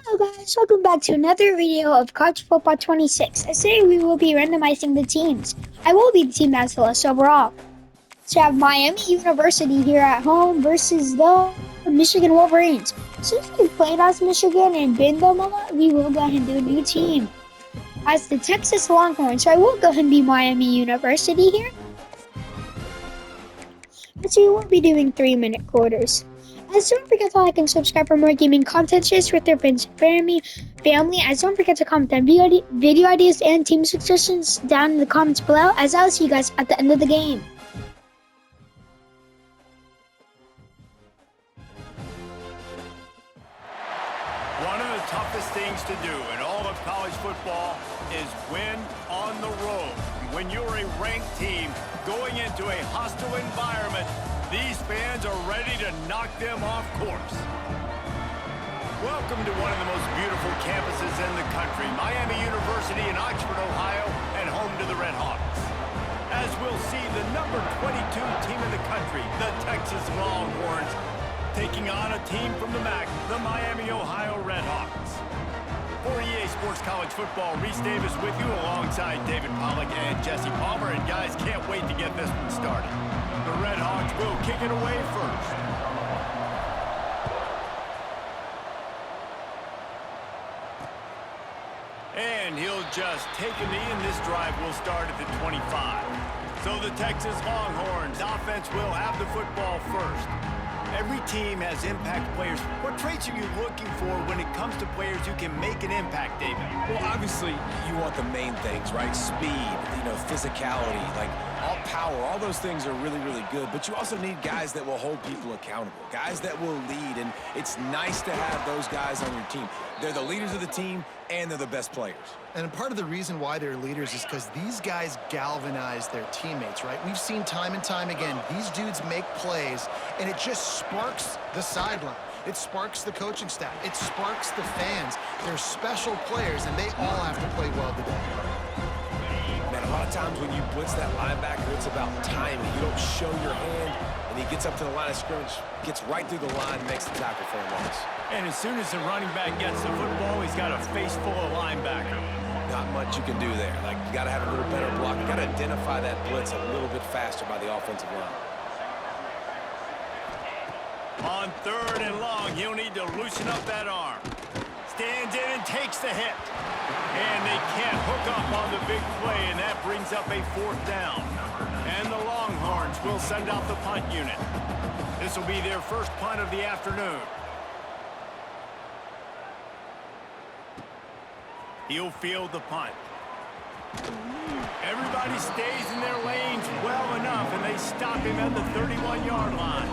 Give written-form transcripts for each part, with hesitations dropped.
Hello guys, welcome back to another video of College Football 26. Today we will be randomizing the teams. I will be the team that's the list overall. So I have Miami University here at home versus the Michigan Wolverines. Since we've played as Michigan and been them a lot, we will go ahead and do a new team. As the Texas Longhorns, so I will go ahead and be Miami University here. So we will be doing 3-minute quarters. As don't forget to like and subscribe for more gaming content, share with your friends and family. As don't forget to comment on video ideas and team suggestions down in the comments below. As I'll see you guys at the end of the game. One of the toughest things to do in all of college football is win on the road. When you're a ranked team going into a hostile environment, these fans are ready to knock them off course. Welcome to one of the most beautiful campuses in the country, Miami University in Oxford, Ohio, and home to the Red Hawks. As we'll see, the number 22 team in the country, the Texas Longhorns, taking on a team from the MAC, the Miami, Ohio Red Hawks. For EA Sports College Football, Reese Davis with you alongside David Pollack and Jesse Palmer. And guys, can't wait to get this one started. The Red Hawks will kick it away first. And he'll just take a knee, and this drive will start at the 25. So the Texas Longhorns offense will have the football first. Every team has impact players. What traits are you looking for when it comes to players who can make an impact, David? Well, obviously, you want the main things, right? Speed, physicality, like all power, all those things are really, really good. But you also need guys that will hold people accountable, guys that will lead. And it's nice to have those guys on your team. They're the leaders of the team, and they're the best players. And part of the reason why they're leaders is because these guys galvanize their teammates, right? We've seen time and time again, these dudes make plays, and it just sparks the sideline. It sparks the coaching staff. It sparks the fans. They're special players, and they all have to play well today. Man, a lot of times when you blitz that linebacker, it's about timing. You don't show your hand, and he gets up to the line of scrimmage, gets right through the line, makes the tackle for a loss. And as soon as the running back gets the football, he's got a face full of linebacker. Not much you can do there. Like, you got to have a little better block. You got to identify that blitz a little bit faster by the offensive line. On 3rd and long, he'll need to loosen up that arm. Stands in and takes the hit. And they can't hook up on the big play, and that brings up a 4th down. And the Longhorns will send out the punt unit. This will be their first punt of the afternoon. He'll field the punt. Everybody stays in their lanes well enough, and they stop him at the 31-yard line.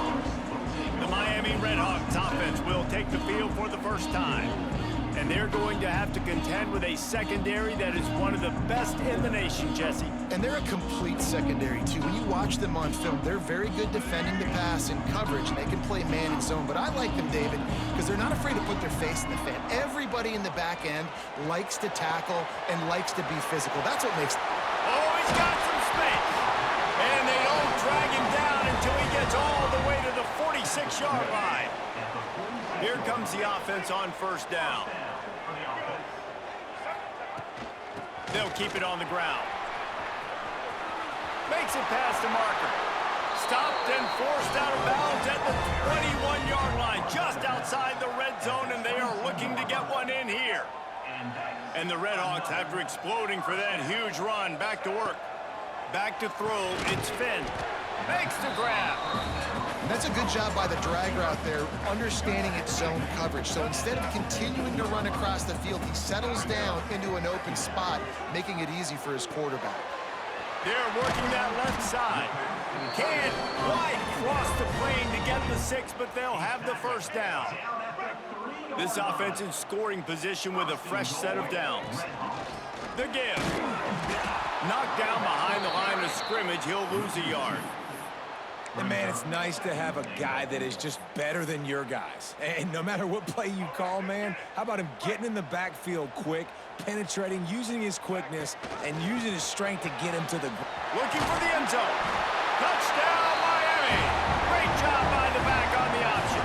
The Miami Red Hawks offense will take the field for the first time. And they're going to have to contend with a secondary that is one of the best in the nation, Jesse. And they're a complete secondary, too. When you watch them on film, they're very good defending the pass and coverage, and they can play man and zone. But I like them, David, because they're not afraid to put their face in the fan. Everybody in the back end likes to tackle and likes to be physical. That's what makes... Oh, he's got some space. And they don't drag him down until he gets all the way to the 46-yard line. Here comes the offense on 1st down. They'll keep it on the ground. Makes it past the marker. Stopped and forced out of bounds at the 21-yard line, just outside the red zone, and they are looking to get one in here. And the Red Hawks, after exploding for that huge run, back to work. Back to throw, it's Finn. Makes the grab. And that's a good job by the drag route there, understanding its zone coverage. So instead of continuing to run across the field, he settles down into an open spot, making it easy for his quarterback. They're working that left side. Can't quite cross the plane to get the 6, but they'll have the 1st down. This offense in scoring position with a fresh set of downs. The give. Knocked down behind the line of scrimmage, he'll lose a yard. And, man, it's nice to have a guy that is just better than your guys. And no matter what play you call, man, how about him getting in the backfield quick, penetrating, using his quickness, and using his strength to get him to the... Looking for the end zone. Touchdown, Miami. Great job by the back on the option.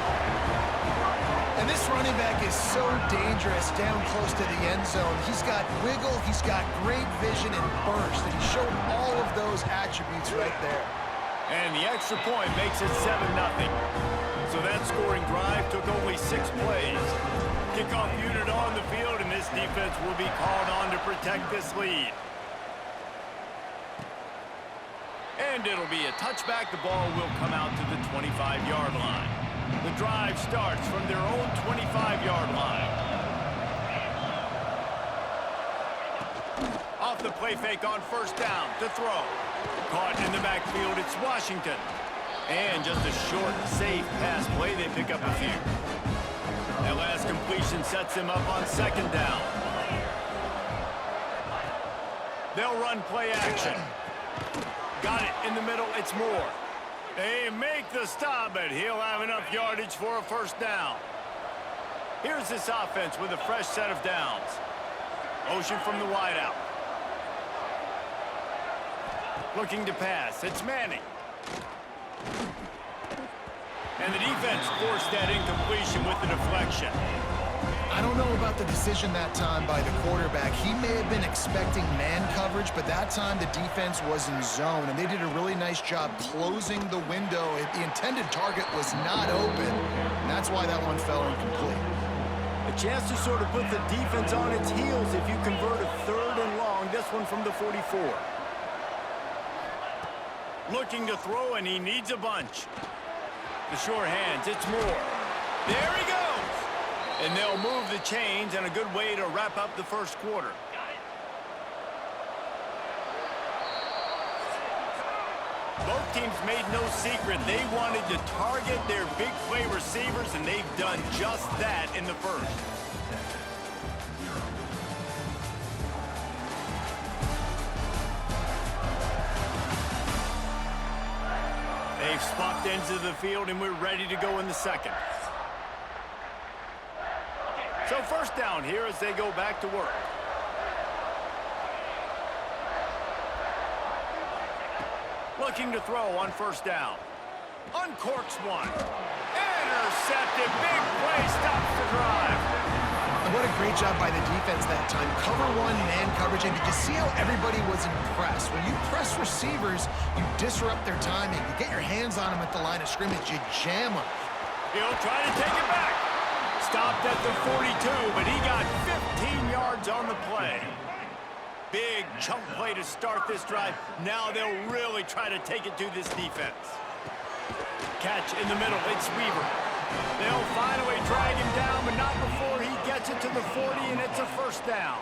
And this run running back is so dangerous down close to the end zone. He's got wiggle, he's got great vision and burst, and he showed all of those attributes right there. And the extra point makes it 7-0. So that scoring drive took only 6 plays. Kickoff unit on the field, and this defense will be called on to protect this lead. And it'll be a touchback. The ball will come out to the 25-yard line. The drive starts from their own 25-yard line. Off the play fake on first down to throw. Caught in the backfield, it's Washington. And just a short, safe pass play, they pick up a few. That last completion sets him up on second down. They'll run play action. Got it in the middle, it's Moore. They make the stop, but he'll have enough yardage for a first down. Here's this offense with a fresh set of downs. Motion from the wideout. Looking to pass, it's Manning. And the defense forced that incompletion with the deflection. I don't know about the decision that time by the quarterback. He may have been expecting man coverage, but that time the defense was in zone, and they did a really nice job closing the window. The intended target was not open, and that's why that one fell incomplete. A chance to sort of put the defense on its heels if you convert a 3rd and long, this one from the 44. Looking to throw, and he needs a bunch. The sure hands, it's Moore. There he goes! And they'll move the chains, and a good way to wrap up the first quarter. Both teams made no secret. They wanted to target their big play receivers, and they've done just that in the first. They've swapped ends of the field, and we're ready to go in the second. So first down here as they go back to work. Looking to throw on first down. Uncorks one. Intercepted. Big play. Stops the drive. And what a great job by the defense that time. Cover one, man coverage, and did you see how everybody was impressed? When you press receivers, you disrupt their timing. You get your hands on them at the line of scrimmage. You jam them. He'll try to take it back. Stopped at the 42, but he got 15 yards on the play. Big chunk play to start this drive. Now they'll really try to take it to this defense. Catch in the middle, it's Weaver. They'll find a way, drag him down, but not before he gets it to the 40, and it's a first down.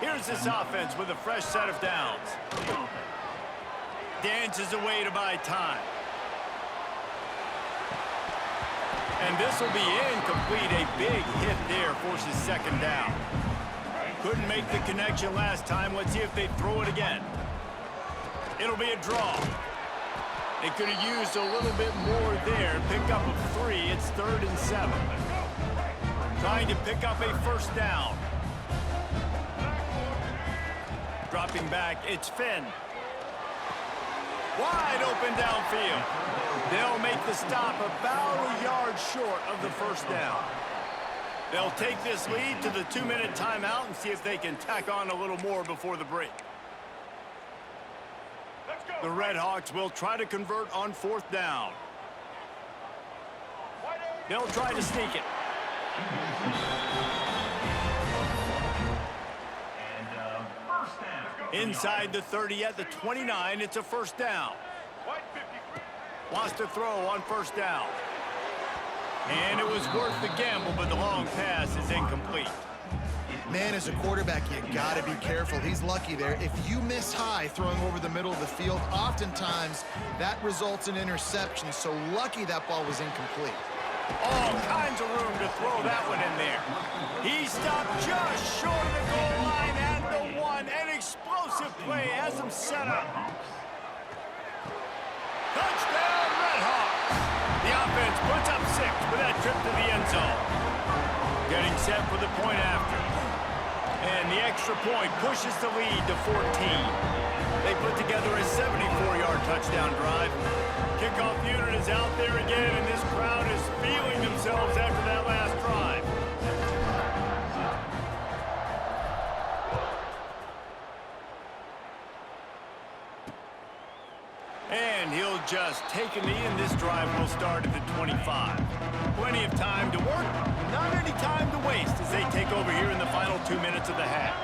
Here's this offense with a fresh set of downs. Dances away to buy time. And this will be incomplete. A big hit there forces second down. Couldn't make the connection last time. Let's see if they throw it again. It'll be a draw. They could have used a little bit more there. Pick up a 3. It's 3rd and 7. Trying to pick up a first down. Dropping back, it's Finn. Wide open downfield. They'll make the stop about a yard short of the first down. They'll take this lead to the 2-minute timeout and see if they can tack on a little more before the break. The Red Hawks will try to convert on 4th down. They'll try to sneak it. Inside the 30 at the 29, it's a first down. Wants to throw on first down. And it was worth the gamble, but the long pass is incomplete. Man, as a quarterback, you got to be careful. He's lucky there. If you miss high throwing over the middle of the field, oftentimes that results in interception. So lucky that ball was incomplete. All kinds of room to throw that one in there. He stopped just short of the goal line at the 1. An explosive play has him set up. Touchdown, Red Hawks. The offense puts up 6 with that trip to the end zone. Getting set for the point after. And the extra point pushes the lead to 14. They put together a 74-yard touchdown drive. Kickoff unit is out there again, and this crowd is feeling themselves after that last drive. And he'll just take a knee, and this drive will start at the 25. Plenty of time to work, not any time to waste as they take over here in the final 2 minutes of the half.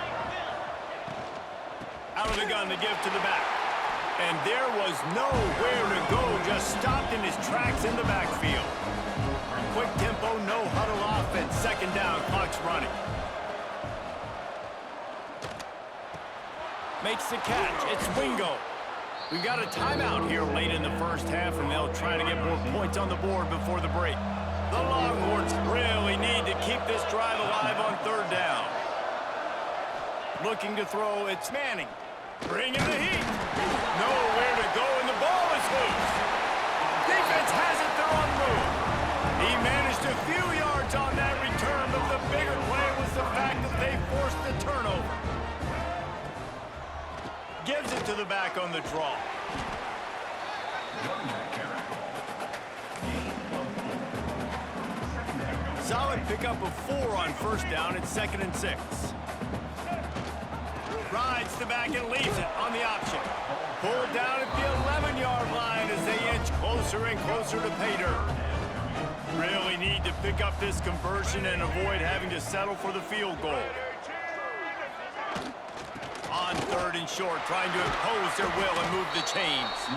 Out of the gun to give to the back. And there was nowhere to go, just stopped in his tracks in the backfield. Quick tempo, no huddle offense, second down, clock's running. Makes the catch, it's Wingo. We got a timeout here late in the first half, and they'll try to get more points on the board before the break. The Longhorns really need to keep this drive alive on third down. Looking to throw, it's Manning. Bringing the heat. Nowhere to go, and the ball is loose. Defense has it, they're on the move. He managed a few yards on that return, but the bigger play was the fact that they forced the turnover. Gives it to the back on the draw. Solid pickup of 4 on first down at 2nd and 6. Rides the back and leaves it on the option. Pulled down at the 11-yard line as they inch closer and closer to pay dirt. Really need to pick up this conversion and avoid having to settle for the field goal. On 3rd and short, trying to impose their will and move the chains.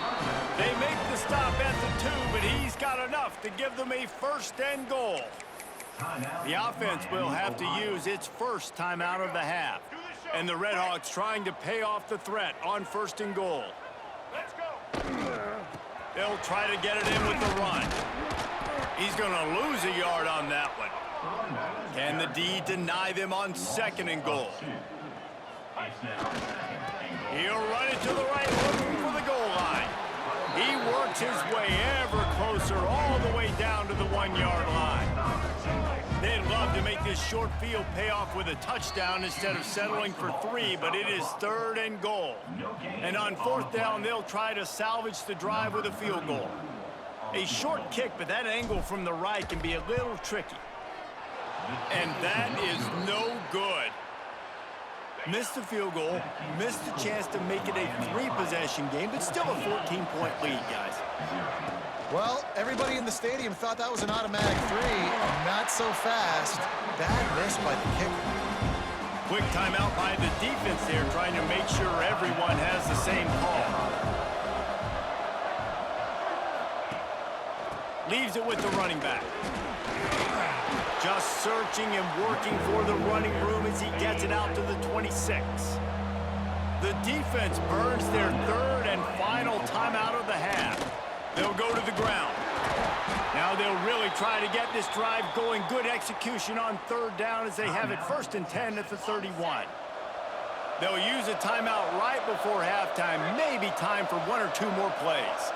They make the stop at the 2, but he's got enough to give them a 1st and goal. The offense will have to use its first timeout of the half. And the Redhawks trying to pay off the threat on 1st and goal. They'll try to get it in with the run. He's going to lose a yard on that one. Can the D deny them on 2nd and goal? He'll run it to the right, looking for the goal line. He works his way ever closer, all the way down to the 1-yard line. They'd love to make this short field pay off with a touchdown instead of settling for 3, but it is 3rd and goal. And on 4th down, they'll try to salvage the drive with a field goal. A short kick, but that angle from the right can be a little tricky. And that is no good. Missed the field goal, missed the chance to make it a 3-possession game, but still a 14-point lead, guys. Well, everybody in the stadium thought that was an automatic 3. Not so fast. Bad miss by the kicker. Quick timeout by the defense there, trying to make sure everyone has the same call. Leaves it with the running back. Just searching and working for the running room as he gets it out to the 26. The defense burns their 3rd and final timeout of the half. They'll go to the ground. Now they'll really try to get this drive going. Good execution on 3rd down as they have it 1st and 10 at the 31. They'll use a timeout right before halftime. Maybe time for 1 or 2 more plays.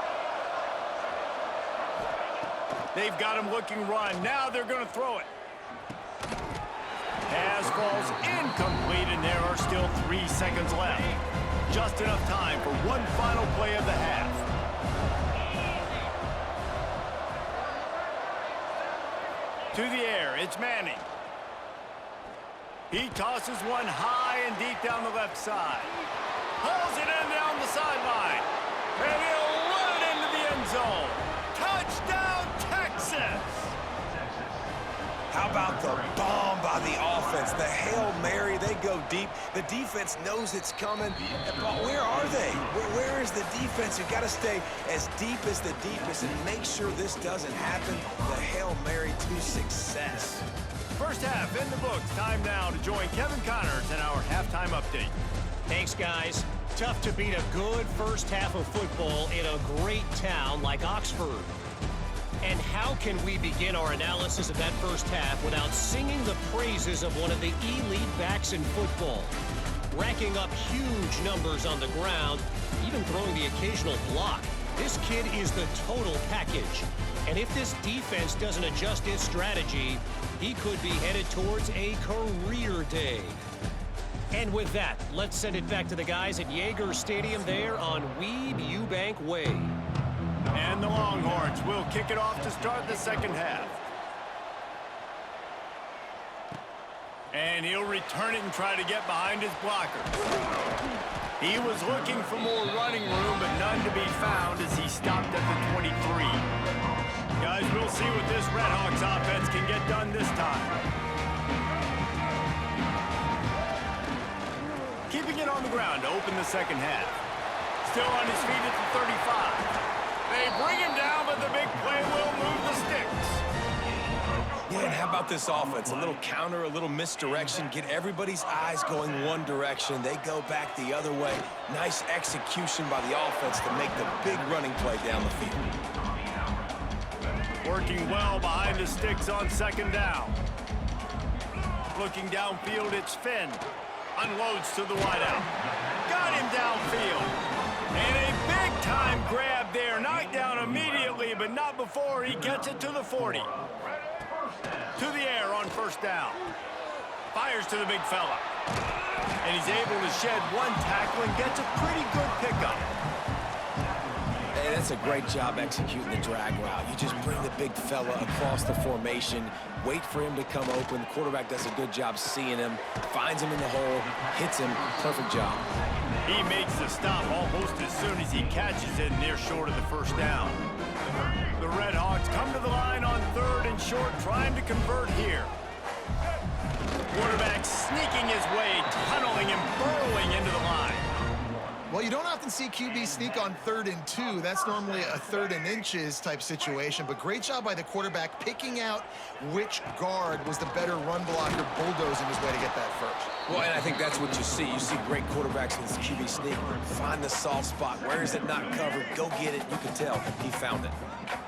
They've got him looking run. Now they're going to throw it. Pass falls incomplete, and there are still 3 seconds left. Just enough time for one final play of the half. To the air, it's Manning. He tosses one high and deep down the left side. Pulls it in down the sideline. And he'll run it into the end zone. Touchdown, Texas! How about the bomb by the offense? The Hail Mary, they go deep. The defense knows it's coming. But where are they? Where is the defense? You've got to stay as deep as the deepest and make sure this doesn't happen. The Hail Mary to success. First half in the books. Time now to join Kevin Connors in our halftime update. Thanks, guys. Tough to beat a good first half of football in a great town like Oxford. And how can we begin our analysis of that first half without singing the praises of one of the elite backs in football? Racking up huge numbers on the ground, even throwing the occasional block. This kid is the total package. And if this defense doesn't adjust its strategy, he could be headed towards a career day. And with that, let's send it back to the guys at Yager Stadium there on Weeb Eubank Way. And the Longhorns will kick it off to start the second half. And he'll return it and try to get behind his blockers. He was looking for more running room, but none to be found as he stopped at the 23. Guys, we'll see what this Redhawks offense can get done this time. Keeping it on the ground to open the second half. Still on his feet at the 35. They bring him down, but the big play will move the sticks. Yeah, and how about this offense? A little counter, a little misdirection, get everybody's eyes going one direction. They go back the other way. Nice execution by the offense to make the big running play down the field. Working well behind the sticks on second down. Looking downfield, it's Finn. Unloads to the wideout. Got him downfield. And a big-time grab there. Knocked down immediately, but not before he gets it to the 40. To the air on first down. Fires to the big fella. And he's able to shed one tackle and gets a pretty good pickup. Hey, that's a great job executing the drag route. You just bring the big fella across the formation, wait for him to come open. The quarterback does a good job seeing him, finds him in the hole, hits him. Perfect job. He makes the stop almost as soon as he catches it near short of the first down. The Redhawks come to the line on third and short, trying to convert here. Quarterback sneaking his way, tunneling and burrowing into the line. Well, you don't often see QB sneak on 3rd and 2. That's normally a 3rd and inches type situation, but great job by the quarterback picking out which guard was the better run blocker, bulldozing his way to get that first. Well, and I think that's what you see. You see great quarterbacks with this QB sneak. Find the soft spot. Where is it not covered? Go get it. You can tell he found it.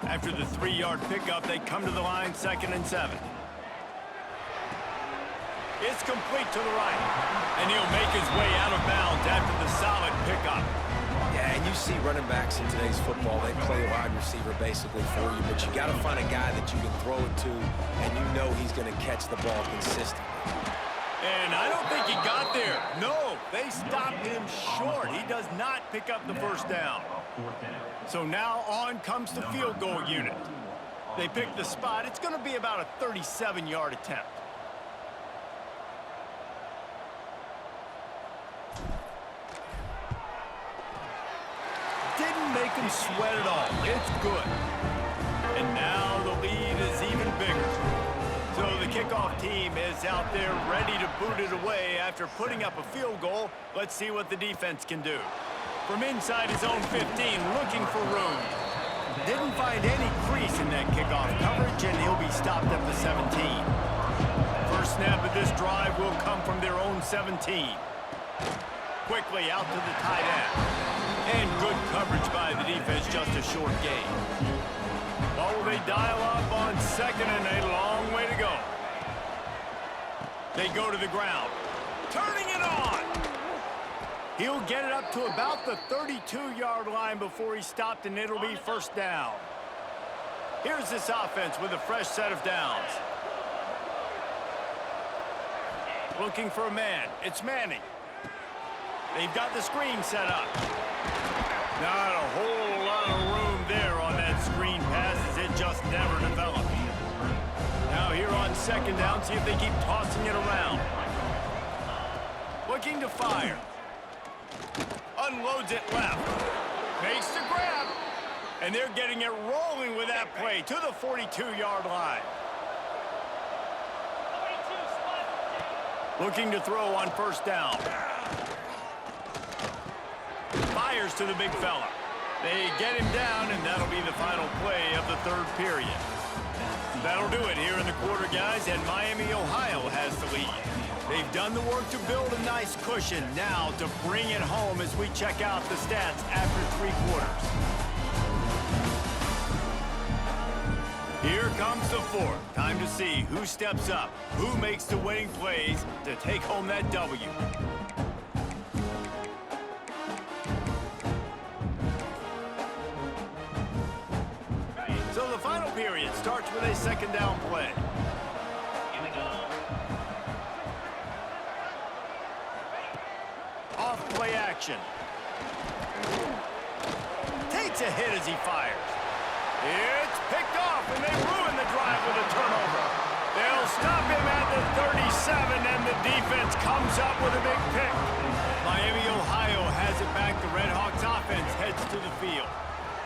After the 3-yard pickup, they come to the line 2nd and 7. It's complete to the right, and he'll make his way out of bounds after the solid pickup. Yeah, and you see running backs in today's football, they play a wide receiver basically for you, but you got to find a guy that you can throw it to, and you know he's going to catch the ball consistently. And I don't think he got there. No, they stopped him short. He does not pick up the first down. So now on comes the field goal unit. They pick the spot. It's going to be about a 37-yard attempt. Didn't make him sweat at all. It's good. And now the lead is even bigger. So the kickoff team is out there ready to boot it away after putting up a field goal. Let's see what the defense can do. From inside his own 15, looking for room. Didn't find any crease in that kickoff coverage, and he'll be stopped at the 17. First snap of this drive will come from their own 17. Quickly out to the tight end. And good coverage by the defense, just a short gain. Oh, they dial up on second and a long way to go. They go to the ground. Turning it on. He'll get it up to about the 32-yard line before he's stopped, and it'll be first down. Here's this offense with a fresh set of downs. Looking for a man. It's Manning. They've got the screen set up. Not a whole lot of room there on that screen pass as it just never developed. Now here on second down, see if they keep tossing it around. Looking to fire. Unloads it left. Makes the grab. And they're getting it rolling with that play to the 42-yard line. Looking to throw on first down. Fires to the big fella. They get him down, and that'll be the final play of the third period. That'll do it here in the quarter, guys, and Miami, Ohio has the lead. They've done the work to build a nice cushion. Now to bring it home as we check out the stats after 3 quarters. Here comes the fourth. Time to see who steps up, who makes the winning plays to take home that W. So the final period starts with a second down play. action. Takes a hit as he fires. It's picked off, and they ruin the drive with a turnover. They'll stop him at the 37, and the defense comes up with a big pick. Miami, Ohio has it back. The Red Hawks offense heads to the field.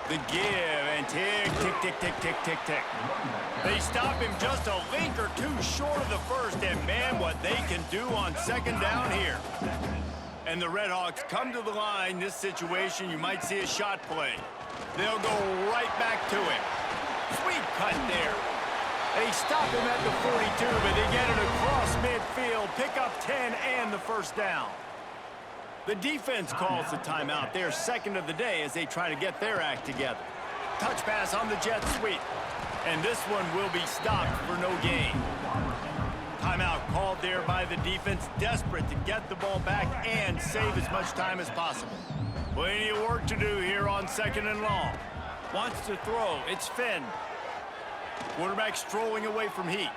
The give, and tick, tick, tick, tick, tick, tick, tick. They stop him just a link or two short of the first, and man, what they can do on second down here. And the Red Hawks come to the line. This situation, you might see a shot play. They'll go right back to it. Sweet cut there. They stop him at the 42, but they get it across midfield, pick up 10 and the first down. The defense calls the timeout. They're second of the day as they try to get their act together. Touch pass on the jet sweep. And this one will be stopped for no gain. Timeout called there by the defense, desperate to get the ball back and save as much time as possible. Plenty of work to do here on second and long. Wants to throw. It's Finn. Quarterback strolling away from Heat.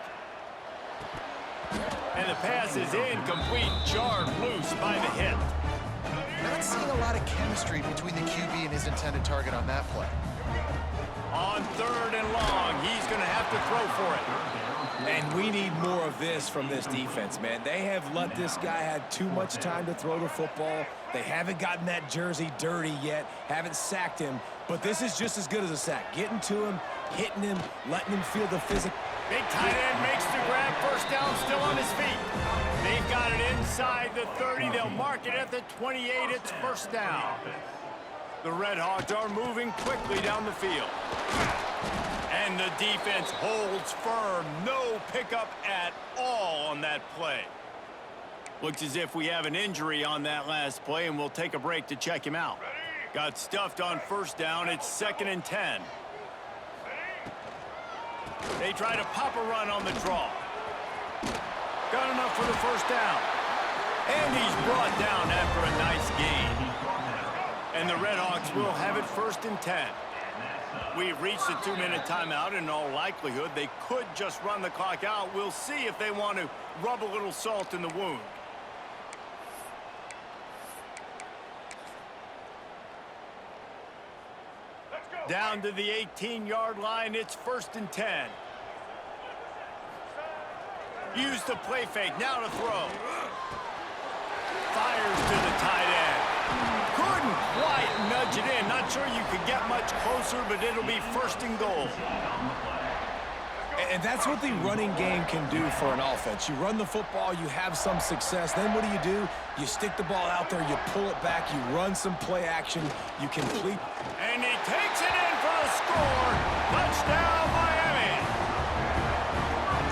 And the pass is incomplete, jarred loose by the hit. Not seeing a lot of chemistry between the QB and his intended target on that play. On third and long, he's going to have to throw for it. And we need more of this from this defense, man. They have let this guy have too much time to throw the football. They haven't gotten that jersey dirty yet, haven't sacked him. But this is just as good as a sack. Getting to him, hitting him, letting him feel the physical. Big tight end makes the grab, first down, still on his feet. They've got it inside the 30. They'll mark it at the 28. It's first down. The Red Hawks are moving quickly down the field. And the defense holds firm. No pickup at all on that play. Looks as if we have an injury on that last play, and we'll take a break to check him out. Got stuffed on first down. It's 2nd and 10. They try to pop a run on the draw. Got enough for the first down. And he's brought down after a nice gain. And the Red Hawks will have it 1st and 10. We've reached the 2-minute timeout. In all likelihood, they could just run the clock out. We'll see if they want to rub a little salt in the wound. Down to the 18-yard line, it's 1st and 10. Use the play fake, now to throw. Fires to the tight end. Couldn't quite nudge it in. Not sure you could get much closer, but it'll be 1st and goal. And that's what the running game can do for an offense. You run the football, you have some success. Then what do? You stick the ball out there, you pull it back, you run some play action, you complete. And he takes it in for the score. Touchdown, Miami.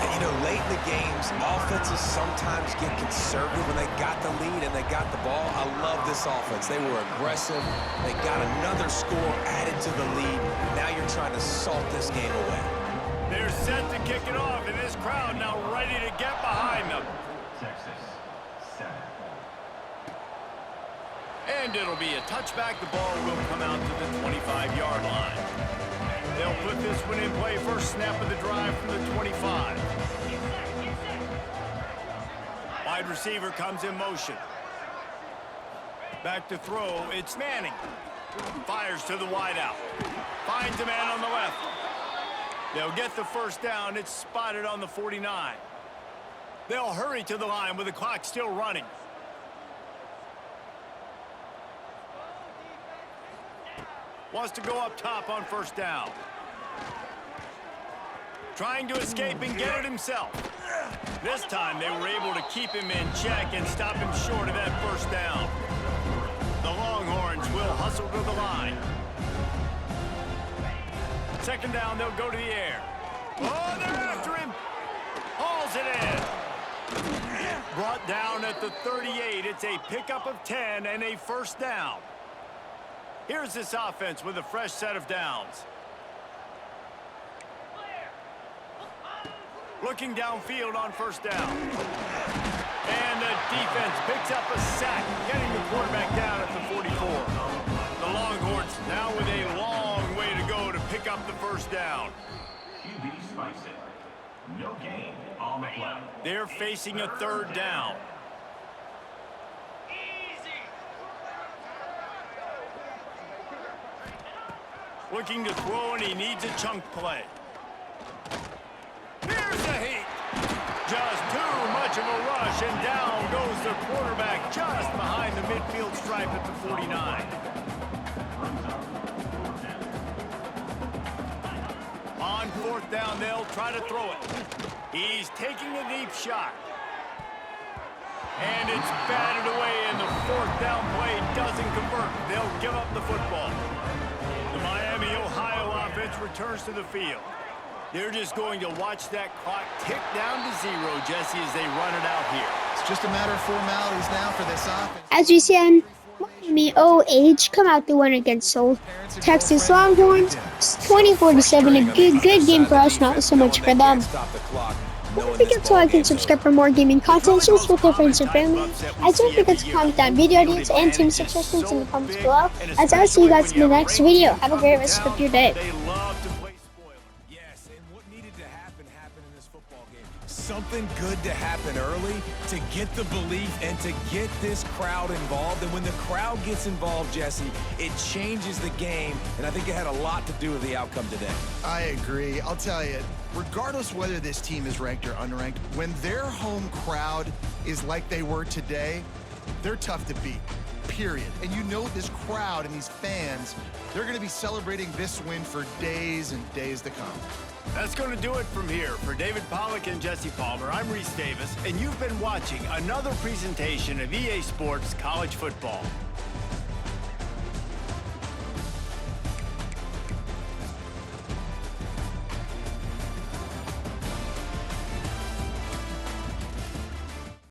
And you know, late in the games, offenses sometimes get conservative when they got the lead and they got the ball. I love this offense. They were aggressive. They got another score added to the lead. Now you're trying to salt this game away. They're set to kick it off, and this crowd now ready to get behind them. And it'll be a touchback. The ball will come out to the 25-yard line. They'll put this one in play. First snap of the drive from the 25. Wide receiver comes in motion. Back to throw. It's Manning. Fires to the wideout. Finds a man on the left. They'll get the first down. It's spotted on the 49. They'll hurry to the line with the clock still running. Wants to go up top on first down. Trying to escape and get it himself. This time they were able to keep him in check and stop him short of that first down. The Longhorns will hustle to the line. Second down, they'll go to the air. Oh, they're after him. Hauls it in. Brought down at the 38. It's a pickup of 10 and a first down. Here's this offense with a fresh set of downs. Looking downfield on first down. And the defense picks up a sack, getting the quarterback down at the 44. The Longhorns now with a long way to go to pick up the first down. QB spikes it. No gain on the play. They're facing a third down. Looking to throw, and he needs a chunk play. Here's the heat. Just too much of a rush, and down goes the quarterback just behind the midfield stripe at the 49. On fourth down, they'll try to throw it. He's taking a deep shot. And it's batted away, and the fourth down play doesn't convert. They'll give up the football. The Miami, Ohio offense returns to the field. They're just going to watch that clock tick down to 0, Jesse, as they run it out here. It's just a matter of formalities now for this offense. As we see, Miami OH come out the win against Seoul. Texas Longhorns, 24-7. A good game for us, not so much for them. Don't forget to like and subscribe for more gaming content, share with your friends and family. As don't forget to comment down video ideas and team suggestions in the comments below. As I'll see you guys in the next video. Have a great rest of your day. They love to play spoiler. Yes, and what needed to happen happened in this football game. Something good to happen early to get the belief and to get this crowd involved. And when the crowd gets involved, Jesse, it changes the game. And I think it had a lot to do with the outcome today. I agree. I'll tell you, regardless whether this team is ranked or unranked, when their home crowd is like they were today, they're tough to beat, period. And you know this crowd and these fans, they're going to be celebrating this win for days and days to come. That's going to do it from here. For David Pollack and Jesse Palmer, I'm Reese Davis, and you've been watching another presentation of EA Sports College Football.